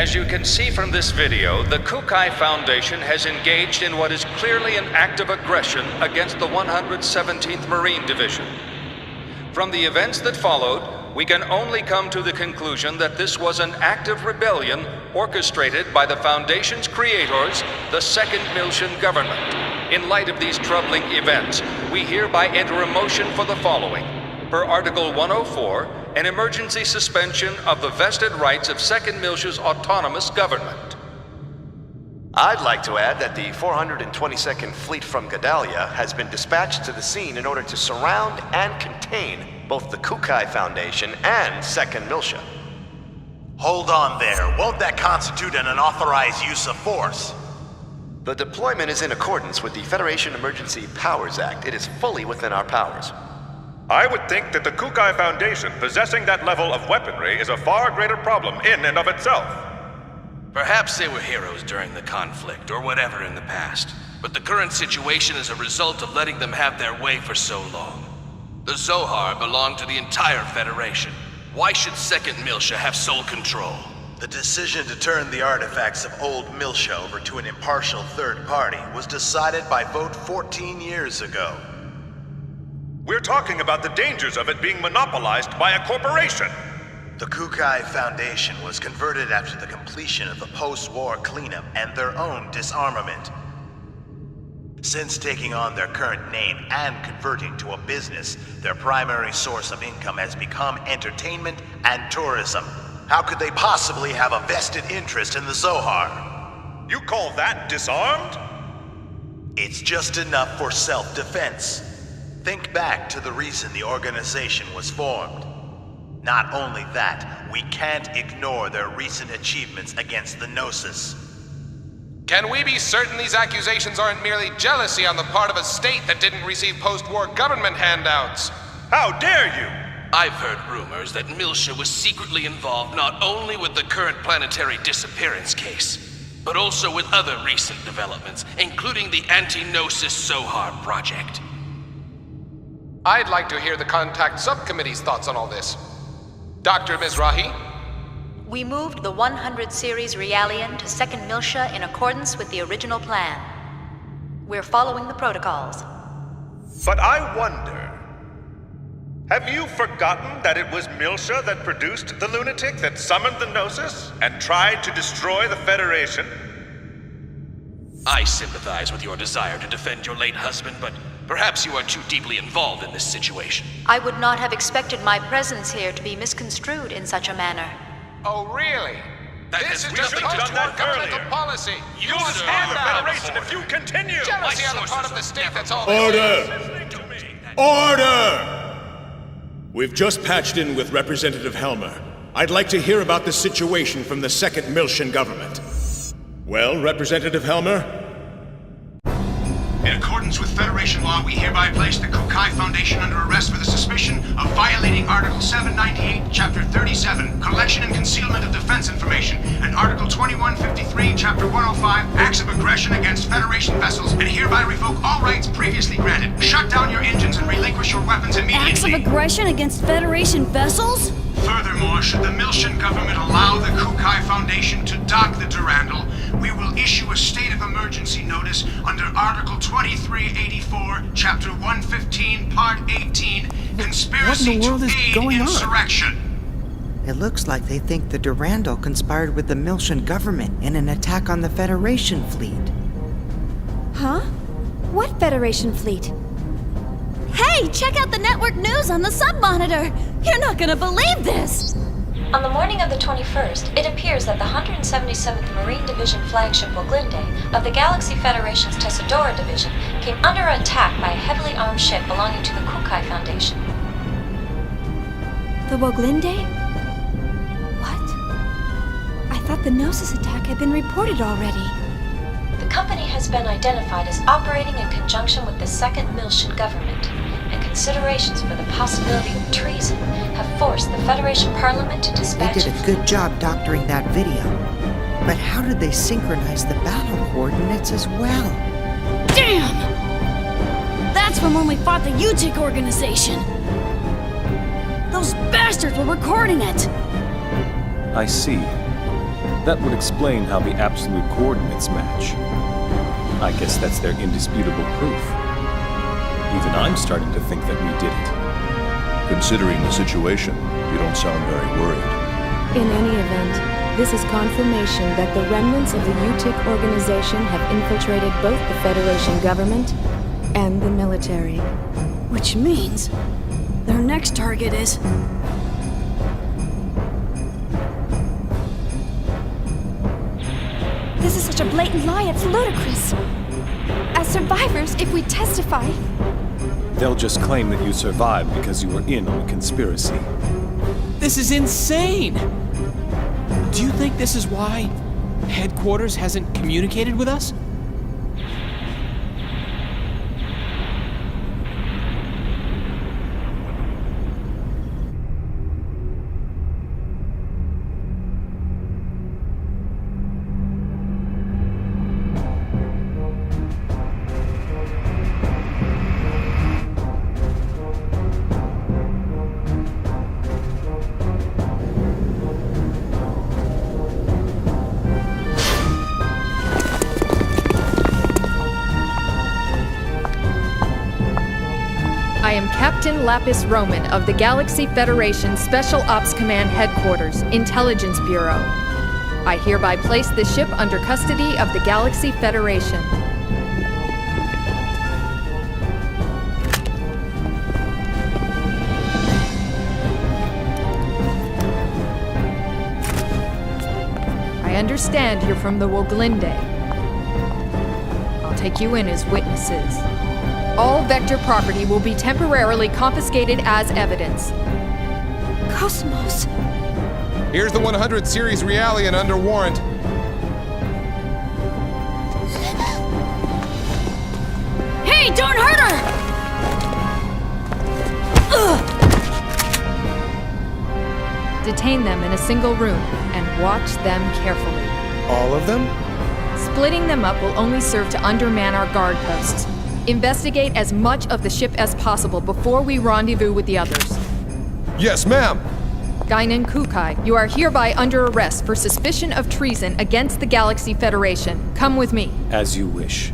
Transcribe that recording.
As you can see from this video, the Kukai Foundation has engaged in what is clearly an act of aggression against the 117th Marine Division. From the events that followed, we can only come to the conclusion that this was an act of rebellion orchestrated by the Foundation's creators, the Second Miltian government. In light of these troubling events, we hereby enter a motion for the following. Per Article 104, an emergency suspension of the vested rights of Second Miltia's autonomous government. I'd like to add that the 422nd Fleet from Gedalia has been dispatched to the scene in order to surround and contain both the Kukai Foundation and Second Miltia. Hold on there. Won't that constitute an unauthorized use of force? The deployment is in accordance with the Federation Emergency Powers Act. It is fully within our powers. I would think that the Kukai Foundation possessing that level of weaponry is a far greater problem in and of itself. Perhaps they were heroes during the conflict, or whatever in the past. But the current situation is a result of letting them have their way for so long. The Zohar belong to the entire Federation. Why should Second Miltia have sole control? The decision to turn the artifacts of old Miltia over to an impartial third party was decided by vote 14 years ago. We're talking about the dangers of it being monopolized by a corporation. The Kukai Foundation was converted after the completion of the post-war cleanup and their own disarmament. Since taking on their current name and converting to a business, their primary source of income has become entertainment and tourism. How could they possibly have a vested interest in the Zohar? You call that disarmed? It's just enough for self-defense. Think back to the reason the organization was formed. Not only that, we can't ignore their recent achievements against the Gnosis. Can we be certain these accusations aren't merely jealousy on the part of a state that didn't receive post-war government handouts? How dare you! I've heard rumors that Miltia was secretly involved not only with the current planetary disappearance case, but also with other recent developments, including the Anti-Gnosis Zohar project. I'd like to hear the Contact Subcommittee's thoughts on all this. Dr. Mizrahi? We moved the 100 series Realian to Second Miltia in accordance with the original plan. We're following the protocols. But I wonder, have you forgotten that it was Miltia that produced the lunatic that summoned the Gnosis and tried to destroy the Federation? I sympathize with your desire to defend your late husband, but perhaps you are too deeply involved in this situation. I would not have expected my presence here to be misconstrued in such a manner. Oh, really? This is just nothing to do post-war that governmental earlier. policy. You Use destroy The handouts. Federation if you continue! Jealousy on the part of the state, that's all this is. Order! Order! We've just patched in with Representative Helmer. I'd like to hear about the situation from the Second Miltian government. Well, Representative Helmer? In accordance with Federation law, we hereby place the Kukai Foundation under arrest for the suspicion of violating Article 798, Chapter 37, Collection and Concealment of Defense Information, and Article 2153, Chapter 105, Acts of Aggression against Federation vessels, and hereby revoke all rights previously granted. Shut down your engines and relinquish your weapons immediately. Acts of aggression against Federation vessels? Furthermore, should the Miltian government allow the Kukai Foundation to dock the Durandal, we will issue a state of emergency notice under Article 2384, Chapter 115, Part 18, Conspiracy to Aid Insurrection. It looks like they think the Durandal conspired with the Miltian government in an attack on the Federation fleet. Huh? What Federation fleet? Hey, check out the network news on the sub-monitor! You're not gonna believe this! On the morning of the 21st, it appears that the 177th Marine Division flagship Woglinde of the Galaxy Federation's Tessadora Division came under attack by a heavily armed ship belonging to the Kukai Foundation. The Woglinde? What? I thought the Gnosis attack had been reported already. The company has been identified as operating in conjunction with the Second Miltian government, and considerations for the possibility of treason have forced the Federation Parliament to They dispatch... did a good job doctoring that video. But how did they synchronize the battle coordinates as well? Damn! That's from when we fought the UTIC organization! Those bastards were recording it! I see. That would explain how the absolute coordinates match. I guess that's their indisputable proof. Even I'm starting to think that we did it. Considering the situation, you don't sound very worried. In any event, this is confirmation that the remnants of the UTIC organization have infiltrated both the Federation government and the military. Which means their next target is... This is such a blatant lie, it's ludicrous. As survivors, if we testify... They'll just claim that you survived because you were in on the conspiracy. This is insane! Do you think this is why headquarters hasn't communicated with us? I am Captain Lapis Roman of the Galaxy Federation Special Ops Command Headquarters, Intelligence Bureau. I hereby place the ship under custody of the Galaxy Federation. I understand you're from the Woglinde. I'll take you in as witnesses. All Vector property will be temporarily confiscated as evidence. Cosmos! Here's the 100 Series Realian under warrant. Hey, don't hurt her! Detain them in a single room and watch them carefully. All of them? Splitting them up will only serve to underman our guard posts. Investigate as much of the ship as possible before we rendezvous with the others. Yes, ma'am. Guinan Kukai, you are hereby under arrest for suspicion of treason against the Galaxy Federation. Come with me. As you wish.